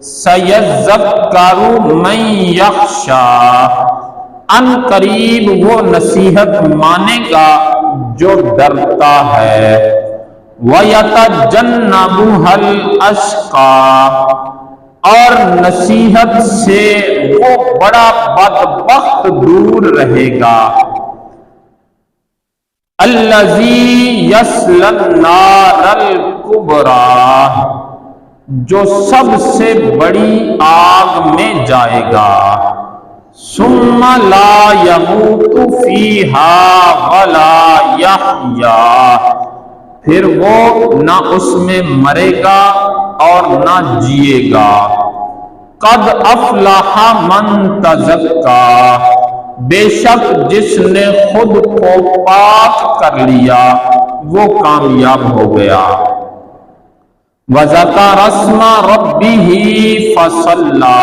سَيَذَّكَّرُ مَن یخشی، ان قریب وہ نصیحت مانے گا جو ڈرتا ہے، وَيَتَجَنَّبُهَا الْأَشْقَى، اور نصیحت سے وہ بڑا بدبخت دور رہے گا، الَّذِي يَصْلَى النَّارَ الْكُبْرَى، جو سب سے بڑی آگ میں جائے گا، ثُمَّ لَا يَمُوتُ فِيهَا وَلَا يَحْيَا، پھر وہ نہ اس میں مرے گا اور نہ جیے گا، قَدْ أَفْلَحَ مَن تَزَكَّى، بے شک جس نے خود کو پاک کر لیا وہ کامیاب ہو گیا، وَذَكَرَ اسْمَ رَبِّهِ فَصَلَّى،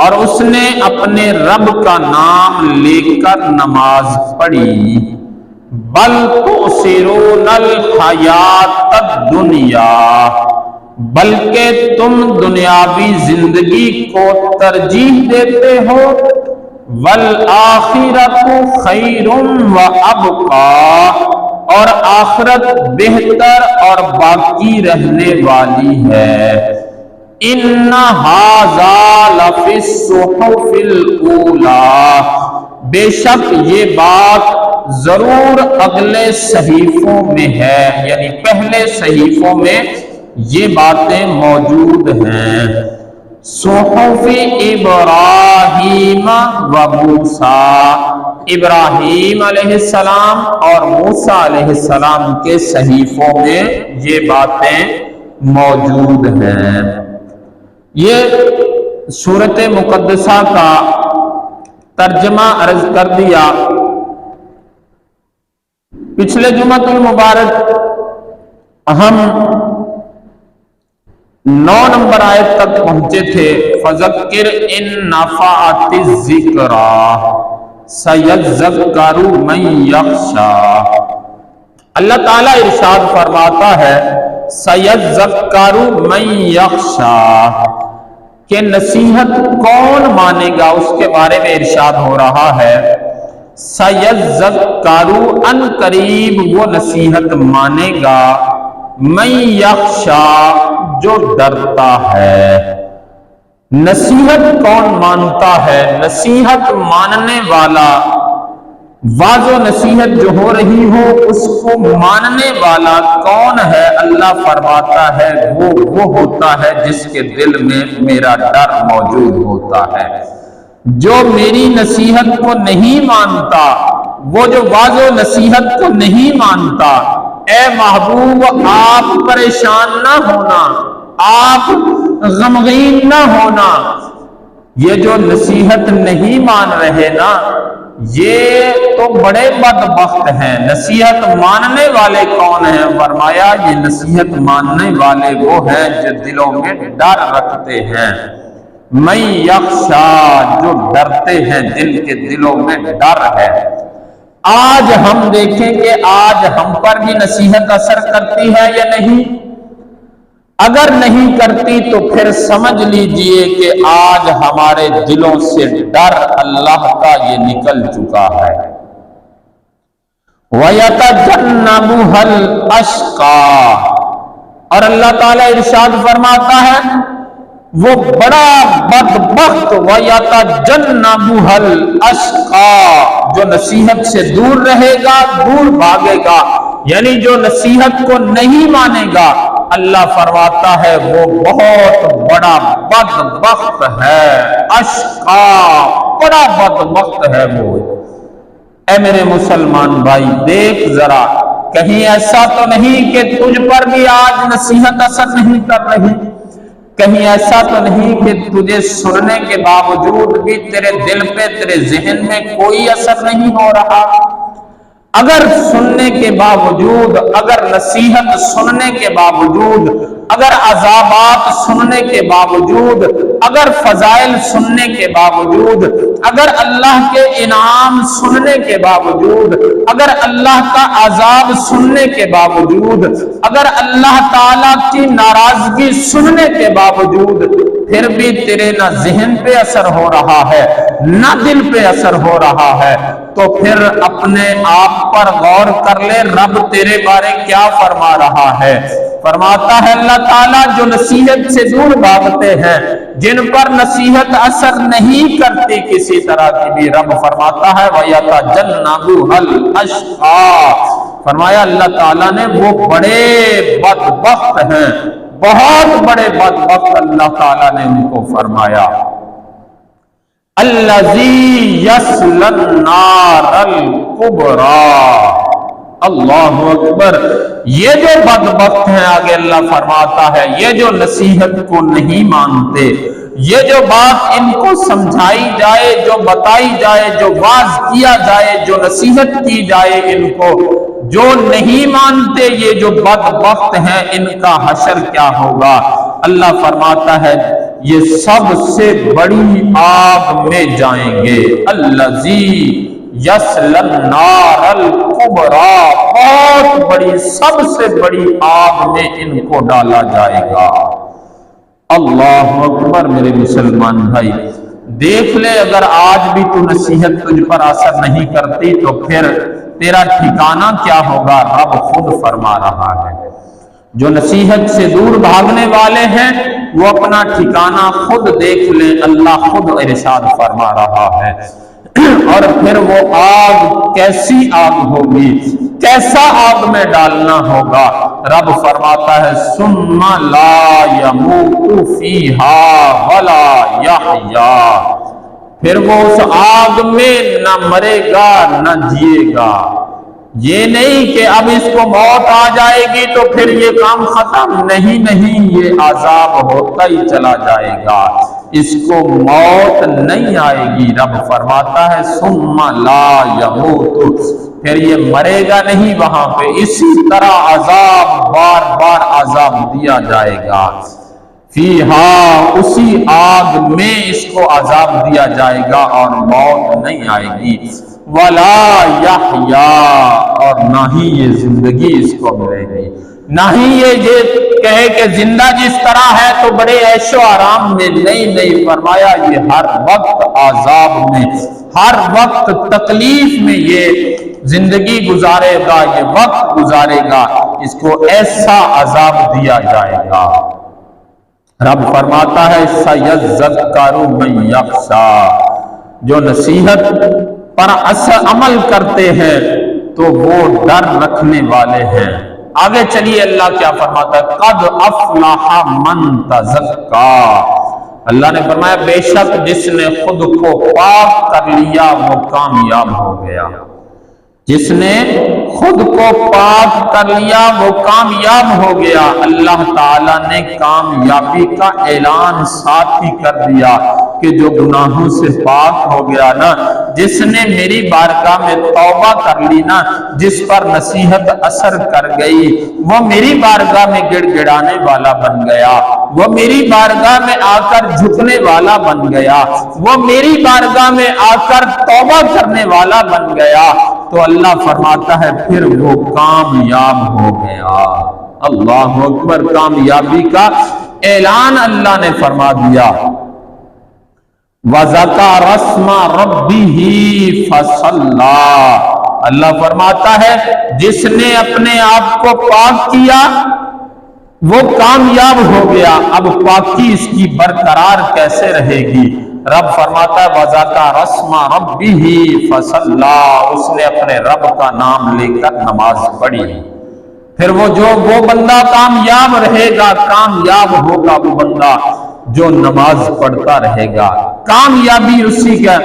اور اس نے اپنے رب کا نام لے کر نماز پڑھی، بل تؤثرون الحیاۃ الدنیا، بلکہ تم دنیاوی زندگی کو ترجیح دیتے ہو، والآخرۃ خیر وابقی، اور آخرت بہتر اور باقی رہنے والی ہے، ان ھذا لفی الصحف الاولی، بے شک یہ بات ضرور اگلے صحیفوں میں ہے، یعنی پہلے صحیفوں میں یہ باتیں موجود ہیں، صحف ابراہیم و موسیٰ، ابراہیم علیہ السلام اور موسیٰ علیہ السلام کے صحیفوں میں یہ باتیں موجود ہیں۔ یہ سورۃ مقدسہ کا ترجمہ عرض کر دیا۔ پچھلے جمعۃ المبارک ہم 9 نمبر آیت تک پہنچے تھے، فَذَكِّرْ إِن نَّفَعَتِ الذِّكْرَىٰ سَيَذَّكَّرُ مَن یخشی، اللہ تعالیٰ ارشاد فرماتا ہے سَيَذَّكَّرُ مَن یخشی، کہ نصیحت کون مانے گا، اس کے بارے میں ارشاد ہو رہا ہے، سَيَذَّكَّرُ ان قریب وہ نصیحت مانے گا، مَن یخشی جو ڈرتا ہے۔ نصیحت کون مانتا ہے؟ نصیحت ماننے والا، واضح نصیحت جو ہو رہی ہو اس کو ماننے والا کون ہے؟ اللہ فرماتا ہے وہ ہوتا ہے جس کے دل میں میرا ڈر موجود ہوتا ہے۔ جو میری نصیحت کو نہیں مانتا، وہ جو واضح نصیحت کو نہیں مانتا، اے محبوب آپ پریشان نہ ہونا، آپ غمگین نہ ہونا، یہ جو نصیحت نہیں مان رہے نا یہ تو بڑے بدبخت ہیں۔ نصیحت ماننے والے کون ہیں؟ فرمایا یہ نصیحت ماننے والے وہ ہیں جو دلوں میں ڈر رکھتے ہیں، من یخشی جو ڈرتے ہیں، دل کے دلوں میں ڈر ہے۔ آج ہم دیکھیں کہ آج ہم پر بھی نصیحت اثر کرتی ہے یا نہیں؟ اگر نہیں کرتی تو پھر سمجھ لیجئے کہ آج ہمارے دلوں سے ڈر اللہ کا یہ نکل چکا ہے۔ وَيَتَجَنَّبُهَا الْأَشْقَى، اور اللہ تعالیٰ ارشاد فرماتا ہے وہ بڑا بدبخت، وَيَتَجَنَّبُهَا الْأَشْقَى، جو نصیحت سے دور رہے گا، دور بھاگے گا، یعنی جو نصیحت کو نہیں مانے گا، اللہ فرماتا ہے وہ بہت بڑا بدبخت ہے، اشقا، بڑا بدبخت ہے وہ۔ اے میرے مسلمان بھائی دیکھ ذرا، کہیں ایسا تو نہیں کہ تجھ پر بھی آج نصیحت اثر نہیں کر رہی، کہیں ایسا تو نہیں کہ تجھے سننے کے باوجود بھی تیرے دل پہ، تیرے ذہن میں کوئی اثر نہیں ہو رہا؟ اگر سننے کے باوجود، اگر نصیحت سننے کے باوجود، اگر عذابات سننے کے باوجود، اگر فضائل سننے کے باوجود اگر اللہ کے انعام سننے کے باوجود، اگر اللہ کا عذاب سننے کے باوجود، اگر اللہ تعالیٰ کی ناراضگی سننے کے باوجود پھر بھی تیرے نہ ذہن پہ اثر ہو رہا ہے نہ دل پہ اثر ہو رہا ہے، تو پھر اپنے آپ پر غور کر لے، رب تیرے بارے کیا فرما رہا ہے۔ فرماتا ہے اللہ تعالیٰ جو نصیحت سے دور بھاگتے ہیں، جن پر نصیحت اثر نہیں کرتی کسی طرح کی بھی، رب فرماتا ہے وَيَتَجَنَّبُهَا الْأَشْقَى، فرمایا اللہ تعالیٰ نے وہ بڑے بدبخت ہیں، بہت بڑے بدبخت اللہ تعالیٰ نے ان کو فرمایا، الَّذِي يَصْلَى النَّارَ الْكُبْرَى۔ اللہ اکبر، یہ جو بدبخت ہیں، آگے اللہ فرماتا ہے یہ جو نصیحت کو نہیں مانتے، یہ جو بات ان کو سمجھائی جائے، جو بتائی جائے، جو واعظ کیا جائے، جو نصیحت کی جائے، ان کو جو نہیں مانتے، یہ جو بدبخت ہیں، ان کا حشر کیا ہوگا؟ اللہ فرماتا ہے یہ سب سے بڑی آگ میں جائیں گے، الذی یصلی النار الکبریٰ، بہت بڑی سب سے بڑی آگ میں ان کو ڈالا جائے گا۔ اللہ اکبر۔ میرے مسلمان بھائی دیکھ لے، اگر آج بھی تو نصیحت تجھ پر اثر نہیں کرتی تو پھر تیرا ٹھکانہ کیا ہوگا؟ رب خود فرما رہا ہے، جو نصیحت سے دور بھاگنے والے ہیں وہ اپنا ٹھکانہ خود دیکھ لیں، اللہ خود ارشاد فرما رہا ہے۔ اور پھر وہ آگ کیسی آگ ہوگی، کیسا آگ میں ڈالنا ہوگا؟ رب فرماتا ہے ثم لا يموت فیہا ولا یحیا، پھر وہ اس آگ میں نہ مرے گا نہ جیے گا۔ یہ نہیں کہ اب اس کو موت آ جائے گی تو پھر یہ کام ختم، نہیں، یہ عذاب ہوتا ہی چلا جائے گا، اس کو موت نہیں آئے گی۔ رب فرماتا ہے ثم لا يموت، پھر یہ مرے گا نہیں وہاں پہ، اسی طرح عذاب بار بار عذاب دیا جائے گا، فیہا اسی آگ میں اس کو عذاب دیا جائے گا اور موت نہیں آئے گی، ولا یحیا، اور نہ ہی یہ زندگی اس کو ملے گی، نہ ہی یہ کہے کہ زندہ جس طرح ہے تو بڑے عیش و آرام میں، نہیں، فرمایا یہ ہر وقت عذاب میں، ہر وقت تکلیف میں یہ زندگی گزارے گا، یہ وقت گزارے گا، اس کو ایسا عذاب دیا جائے گا۔ رب فرماتا ہے سَيَذَّكَّرُ مَن يَخْشَىٰ، جو نصیحت پر عمل کرتے ہیں تو وہ ڈر رکھنے والے ہیں۔ آگے چلیے اللہ کیا فرماتا ہے قَدْ أَفْلَحَ مَن تَزَكَّىٰ، اللہ نے فرمایا بے شک جس نے خود کو پاک کر لیا وہ کامیاب ہو گیا، جس نے خود کو پاک کر لیا وہ کامیاب ہو گیا۔ اللہ تعالیٰ نے کامیابی کا اعلان ساتھ ہی کر دیا کہ جو گناہوں سے پاک ہو گیا نا، جس نے میری بارگاہ میں توبہ کر لی نا، جس پر نصیحت اثر کر گئی، وہ میری بارگاہ میں گڑ گڑانے والا بن گیا، وہ میری بارگاہ میں آ کر جھکنے والا بن گیا، وہ میری بارگاہ میں آ کر توبہ کرنے والا بن گیا، تو اللہ فرماتا ہے پھر وہ کامیاب ہو گیا۔ اللہ اکبر، کامیابی کا اعلان اللہ نے فرما دیا۔ وَذَكَرَ اسْمَ رَبِّهِ فَصَلَّىٰ، اللہ فرماتا ہے جس نے اپنے آپ کو پاک کیا وہ کامیاب ہو گیا۔ اب پاکی اس کی برقرار کیسے رہے گی؟ رب فرماتا ہے وَذَكَرَ اسْمَ رَبِّهِ فَصَلَّىٰ، اس نے اپنے رب کا نام لے کر نماز پڑھی، پھر وہ بندہ کامیاب رہے گا، کامیاب ہوگا وہ بندہ جو نماز پڑھتا رہے گا، کامیابی اسی کا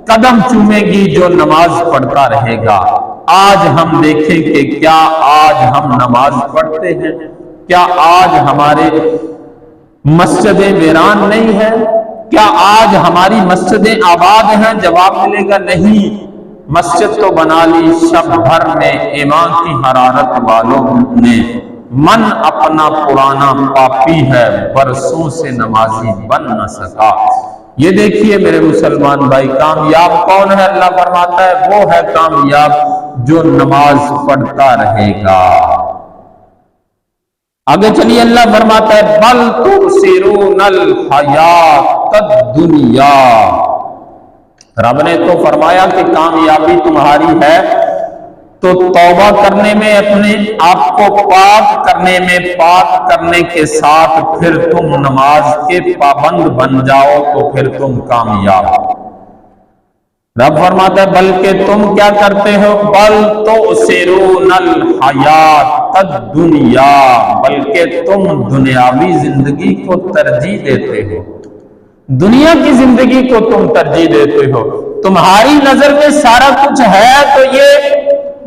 قدم چومے گی جو نماز پڑھتا رہے گا۔ آج ہم دیکھیں کہ کیا آج ہم نماز پڑھتے ہیں؟ کیا آج ہمارے مسجدیں ویران نہیں ہیں؟ کیا آج ہماری مسجدیں آباد ہیں؟ جواب ملے گا نہیں۔ مسجد تو بنا لی شب بھر میں ایمان کی حرارت والوں نے، من اپنا پرانا پاپی ہے، برسوں سے نمازی بن نہ سکا۔ یہ دیکھیے میرے مسلمان بھائی، کامیاب کون ہے؟ اللہ فرماتا ہے وہ ہے کامیاب جو نماز پڑھتا رہے گا۔ آگے چلیے اللہ فرماتا ہے بل تؤثرون الحیات الدنیا۔ رب نے تو فرمایا کہ کامیابی تمہاری ہے تو توبہ کرنے میں، اپنے آپ کو پاک کرنے میں، پاک کرنے کے ساتھ پھر تم نماز کے پابند بن جاؤ تو پھر تم کامیاب ہو۔ رب فرماتا ہے بلکہ تم کیا کرتے ہو؟ بل تؤثرون الحیات الدنیا، بلکہ تم دنیاوی زندگی کو ترجیح دیتے ہو، دنیا کی زندگی کو تم ترجیح دیتے ہو۔ تمہاری نظر میں سارا کچھ ہے تو یہ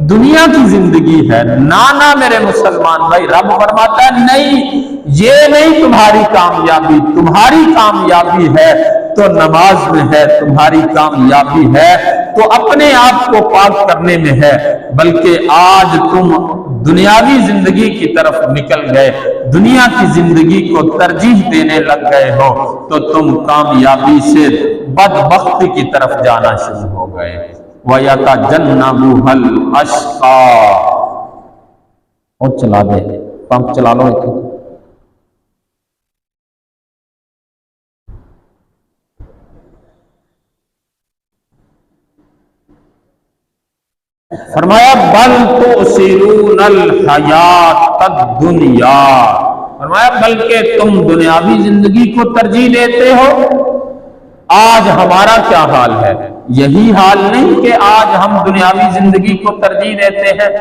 دنیا کی زندگی ہے۔ نانا میرے مسلمان بھائی، رب فرماتا ہے نہیں، یہ نہیں تمہاری کامیابی، تمہاری کامیابی ہے تو نماز میں ہے، تمہاری کامیابی ہے تو اپنے آپ کو پاک کرنے میں ہے، بلکہ آج تم دنیاوی زندگی کی طرف نکل گئے، دنیا کی زندگی کو ترجیح دینے لگ گئے ہو تو تم کامیابی سے بدبختی کی طرف جانا شروع ہو گئے۔ وَيَتَجَنَّبُهَا الْأَشْقَى۔ اور چلا دے، پمپ چلا لو ایک۔ فرمایا بل تؤثرون الحیات الدنیا، فرمایا بلکہ تم دنیاوی زندگی کو ترجیح دیتے ہو۔ آج ہمارا کیا حال ہے؟ یہی حال نہیں کہ آج ہم دنیاوی زندگی کو ترجیح دیتے ہیں۔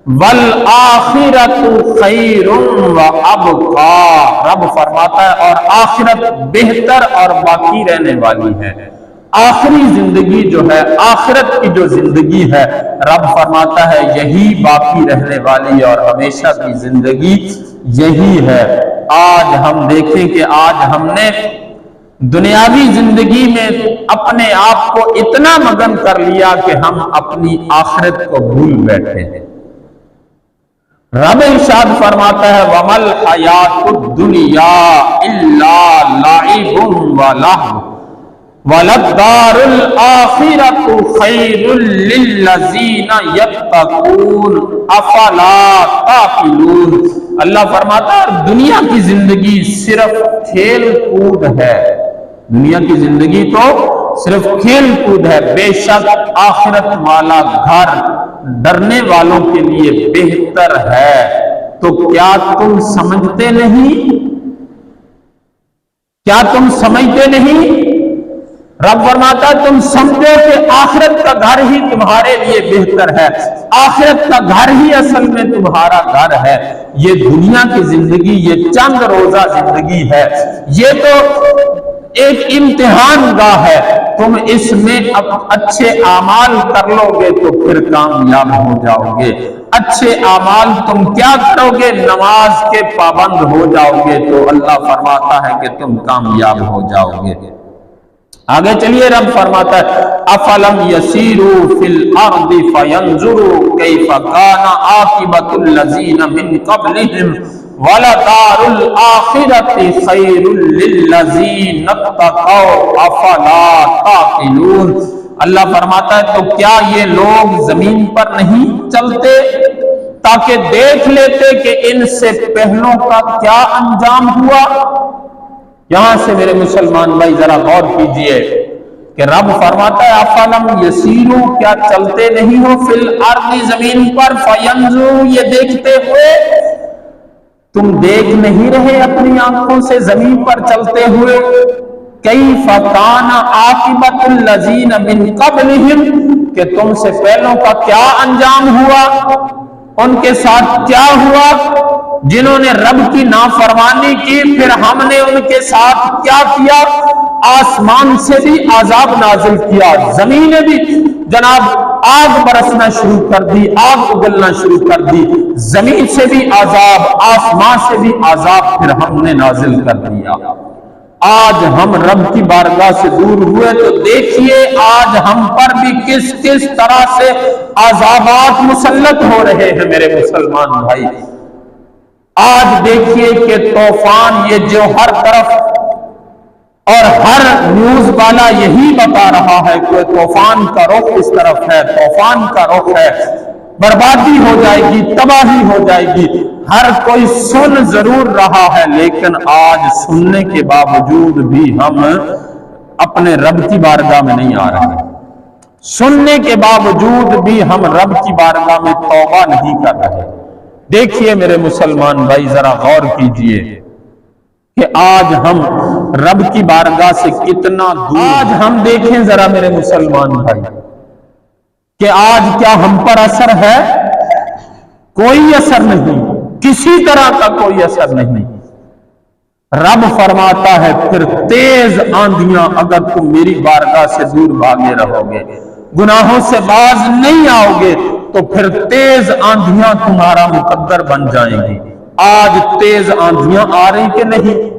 وَالْآخِرَةُ خَيْرٌ وَأَبْقَىٰ، رب فرماتا ہے اور آخرت بہتر اور باقی رہنے والی ہے۔ آخری زندگی جو ہے، آخرت کی جو زندگی ہے، رب فرماتا ہے یہی باقی رہنے والی اور ہمیشہ کی زندگی یہی ہے۔ آج ہم دیکھیں کہ آج ہم نے دنیاوی زندگی میں اپنے آپ کو اتنا مگن کر لیا کہ ہم اپنی آخرت کو بھول بیٹھے ہیں۔ رب ارشاد فرماتا ہے وَمَا الْحَيَاةُ الدُّنْيَا إِلَّا لَعِبٌ وَلَهْوٌ وَلَلدَّارُ الْآخِرَةُ خَيْرٌ لِلَّذِينَ يَتَّقُونَ أَفَلَا تَعْقِلُونَ۔ اللہ فرماتا ہے دنیا کی زندگی صرف کھیل کود ہے، دنیا کی زندگی تو صرف کھیل کود ہے، بے شک آخرت والا گھر ڈرنے والوں کے لیے بہتر ہے۔ تو کیا تم سمجھتے نہیں؟ کیا تم سمجھتے نہیں؟ رب فرماتا ہے تم سمجھو کہ آخرت کا گھر ہی تمہارے لیے بہتر ہے، آخرت کا گھر ہی اصل میں تمہارا گھر ہے۔ یہ دنیا کی زندگی، یہ چند روزہ زندگی ہے، یہ تو ایک امتحان گاہ ہے، تم اس میں اب اچھے اعمال کر لو گے تو پھر کامیاب ہو جاؤ گے، اچھے اعمال تم کیا کرو گے؟ نماز کے پابند ہو جاؤ گے تو اللہ فرماتا ہے کہ تم کامیاب ہو جاؤ گے۔ آگے چلیے رب فرماتا ہے افلم یسیروا فی الارض فینظروا کیف کان عاقبۃ الذین من قبلہم ولدار الآخرۃ خیر للذین اتقوا افلا تعقلون۔ اللہ فرماتا ہے تو کیا یہ لوگ زمین پر نہیں چلتے تاکہ دیکھ لیتے کہ ان سے پہلوں کا کیا انجام ہوا؟ یہاں سے میرے مسلمان بھائی ذرا غور کیجئے کہ رب فرماتا ہے افلم یسیرو، کیا چلتے نہیں ہو فی الارض زمین پر، فینظروا یہ دیکھتے ہوئے، تم دیکھ نہیں رہے اپنی آنکھوں سے زمین پر چلتے ہوئے؟ کیف کان عاقبۃ الذین من قبلہم، کہ تم سے پہلوں کا کیا انجام ہوا، ان کے ساتھ کیا ہوا جنہوں نے رب کی نافرمانی کی، پھر ہم نے ان کے ساتھ کیا کیا؟ آسمان سے بھی عذاب نازل کیا، زمین نے بھی جناب آگ برسنا شروع کر دی، آگ اگلنا شروع کر دی، زمین سے بھی عذاب، آسمان سے بھی عذاب پھر ہم نے نازل کر دیا۔ آج ہم رب کی بارگاہ سے دور ہوئے تو دیکھیے آج ہم پر بھی کس کس طرح سے عذابات مسلط ہو رہے ہیں میرے مسلمان بھائی۔ آج دیکھیے کہ طوفان یہ جو ہر طرف اور ہر نیوز والا یہی بتا رہا ہے کہ طوفان کا رخ اس طرف ہے، طوفان کا رخ ہے، بربادی ہو جائے گی، تباہی ہو جائے گی، ہر کوئی سن ضرور رہا ہے، لیکن آج سننے کے باوجود بھی ہم اپنے رب کی بارگاہ میں نہیں آ رہے، سننے کے باوجود بھی ہم رب کی بارگاہ میں توبہ نہیں کر رہے۔ دیکھیے میرے مسلمان بھائی، ذرا غور کیجئے کہ آج ہم رب کی بارگاہ سے کتنا دور۔ آج ہم دیکھیں ذرا میرے مسلمان بھائی کہ آج کیا ہم پر اثر ہے؟ کوئی اثر نہیں، کسی طرح کا کوئی اثر نہیں۔ رب فرماتا ہے پھر تیز آندھیاں اگر تم میری بارگاہ سے دور بھاگے رہو گے، گناہوں سے باز نہیں آؤ گے، تو پھر تیز آندھیاں تمہارا مقدر بن جائیں گی۔ آج تیز آندھیاں آ رہی کہ نہیں؟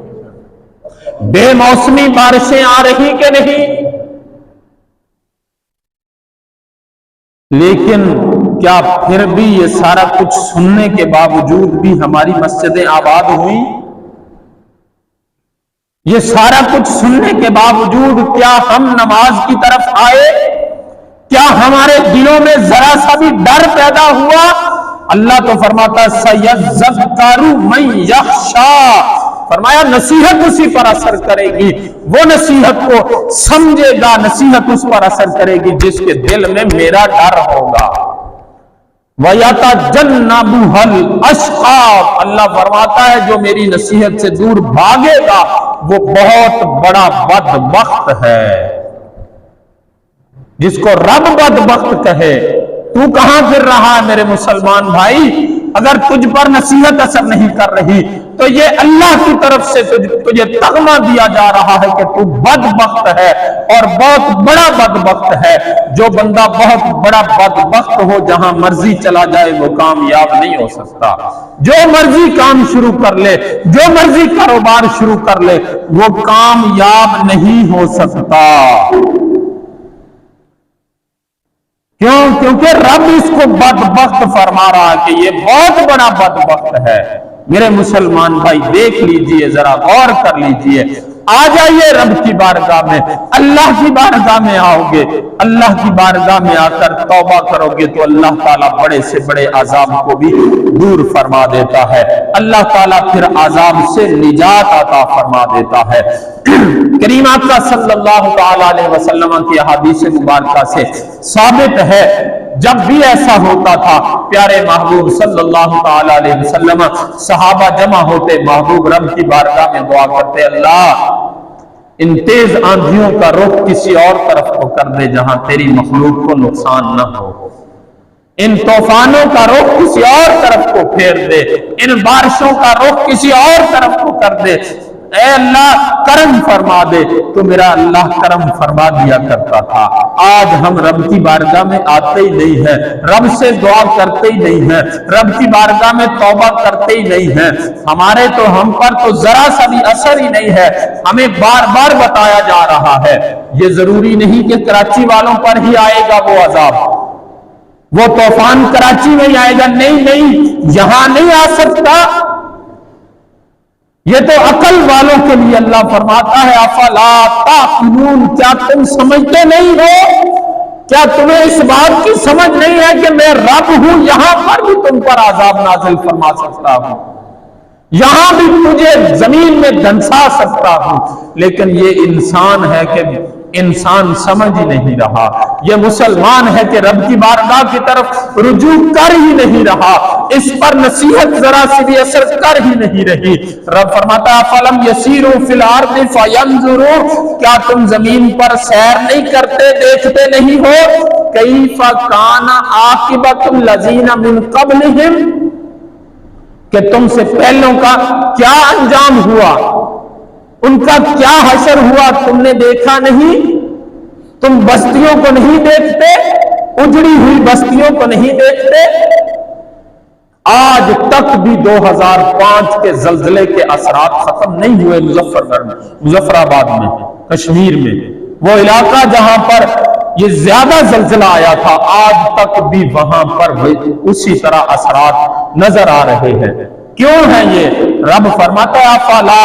بے موسمی بارشیں آ رہی کہ نہیں؟ لیکن کیا پھر بھی یہ سارا کچھ سننے کے باوجود بھی ہماری مسجدیں آباد ہوئی؟ یہ سارا کچھ سننے کے باوجود کیا ہم نماز کی طرف آئے؟ کیا ہمارے دلوں میں ذرا سا بھی ڈر پیدا ہوا؟ اللہ تو فرماتا سَيَذَّكَّرُ مَن يَخْشَىٰ، فرمایا نصیحت اسی پر اثر کرے گی، وہ نصیحت کو سمجھے گا، نصیحت اس پر اثر کرے گی جس کے دل میں میرا ڈر ہوگا۔ وَيَتَجَنَّبُهَا الْأَشْقَى، اللہ فرماتا ہے جو میری نصیحت سے دور بھاگے گا وہ بہت بڑا بدبخت ہے۔ جس کو رب بدبخت کہے، تو کہاں پھر رہا ہے میرے مسلمان بھائی؟ اگر تجھ پر نصیحت اثر نہیں کر رہی تو یہ اللہ کی طرف سے تجھے تغمہ دیا جا رہا ہے کہ تو بدبخت ہے اور بہت بڑا بدبخت ہے۔ جو بندہ بہت بڑا بدبخت ہو جہاں مرضی چلا جائے وہ کامیاب نہیں ہو سکتا۔ جو مرضی کام شروع کر لے، جو مرضی کاروبار شروع کر لے، وہ کامیاب نہیں ہو سکتا۔ کیوں؟ کیونکہ رب اس کو بدبخت فرما رہا ہے کہ یہ بہت بڑا بدبخت ہے۔ میرے مسلمان بھائی دیکھ لیجئے، ذرا غور کر لیجئے، آ جائیے رب کی بارگاہ میں، اللہ کی بارگاہ میں آؤ گے، اللہ کی بارگاہ میں آ کر توبہ کرو گے تو اللہ تعالیٰ بڑے سے بڑے عذاب کو بھی دور فرما دیتا ہے، اللہ تعالیٰ پھر عذاب سے نجات عطا فرما دیتا ہے۔ کریم آقا صلی اللہ تعالیٰ علیہ وسلم کی احادیث مبارکہ سے ثابت ہے جب بھی ایسا ہوتا تھا پیارے محبوب صلی اللہ تعالیٰ علیہ وسلم صحابہ جمع ہوتے، محبوب رب کی بارگاہ میں دعا کرتے، اللہ ان تیز آندھیوں کا رخ کسی اور طرف کو کر دے جہاں تیری مخلوق کو نقصان نہ ہو، ان طوفانوں کا رخ کسی اور طرف کو پھیر دے، ان بارشوں کا رخ کسی اور طرف کو کر دے، اے اللہ کرم فرما دے۔ تو میرا اللہ کرم فرما دیا کرتا تھا۔ آج ہم رب کی بارگاہ میں آتے ہی نہیں ہیں، رب سے دعا کرتے ہی نہیں ہیں، رب کی بارگاہ میں توبہ کرتے ہی نہیں ہیں، ہمارے تو ہم پر تو ذرا سا بھی اثر ہی نہیں ہے۔ ہمیں بار بار بتایا جا رہا ہے یہ ضروری نہیں کہ کراچی والوں پر ہی آئے گا وہ عذاب، وہ طوفان کراچی میں ہی آئے گا، نہیں، یہاں نہیں آ سکتا۔ یہ تو عقل والوں کے لیے اللہ فرماتا ہے افلا تعقلون، کیا تم سمجھتے نہیں ہو؟ کیا تمہیں اس بات کی سمجھ نہیں ہے کہ میں رب ہوں، یہاں پر بھی تم پر عذاب نازل فرما سکتا ہوں، یہاں بھی تجھے زمین میں دھنسا سکتا ہوں، لیکن یہ انسان ہے کہ انسان سمجھ ہی نہیں رہا، یہ مسلمان ہے کہ رب کی بارگاہ کی طرف رجوع کر ہی نہیں رہا، اس پر نصیحت ذرا سی بھی اثر کر ہی نہیں رہی۔ رب فرماتا فَلَمْ يَسِيرُوا فِي الْأَرْضِ فَيَنْظُرُوا، کیا تم زمین پر سیر نہیں کرتے، دیکھتے نہیں ہو كَيْفَ كَانَ عَاقِبَةُ الَّذِينَ مِنْ قَبْلِهِمْ، کہ تم سے پہلوں کا کیا انجام ہوا، ان کا کیا حشر ہوا، تم نے دیکھا نہیں؟ تم بستیوں کو نہیں دیکھتے، اجڑی ہوئی بستیوں کو نہیں دیکھتے؟ آج تک بھی 2005 کے زلزلے کے اثرات ختم نہیں ہوئے مظفر آباد میں، کشمیر میں، وہ علاقہ جہاں پر یہ زیادہ زلزلہ آیا تھا، آج تک بھی وہاں پر اسی طرح اثرات نظر آ رہے ہیں۔ کیوں ہے یہ؟ رب فرماتا ہے افلا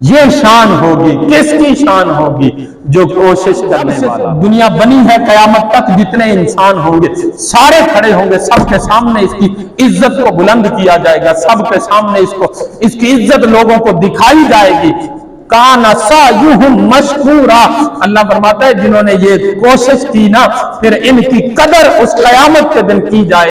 یہ شان ہوگی، کس کی شان ہوگی؟ جو کوشش کرنے والا۔ دنیا بنی ہے قیامت تک جتنے انسان ہوں گے سارے کھڑے ہوں گے، سب کے سامنے اس کی عزت کو بلند کیا جائے گا، سب کے سامنے اس کی عزت لوگوں کو دکھائی جائے گی۔ کان سعیہم مشکورا، اللہ فرماتا ہے جنہوں نے یہ کوشش کی نا، پھر ان کی قدر اس قیامت کے دن کی جائے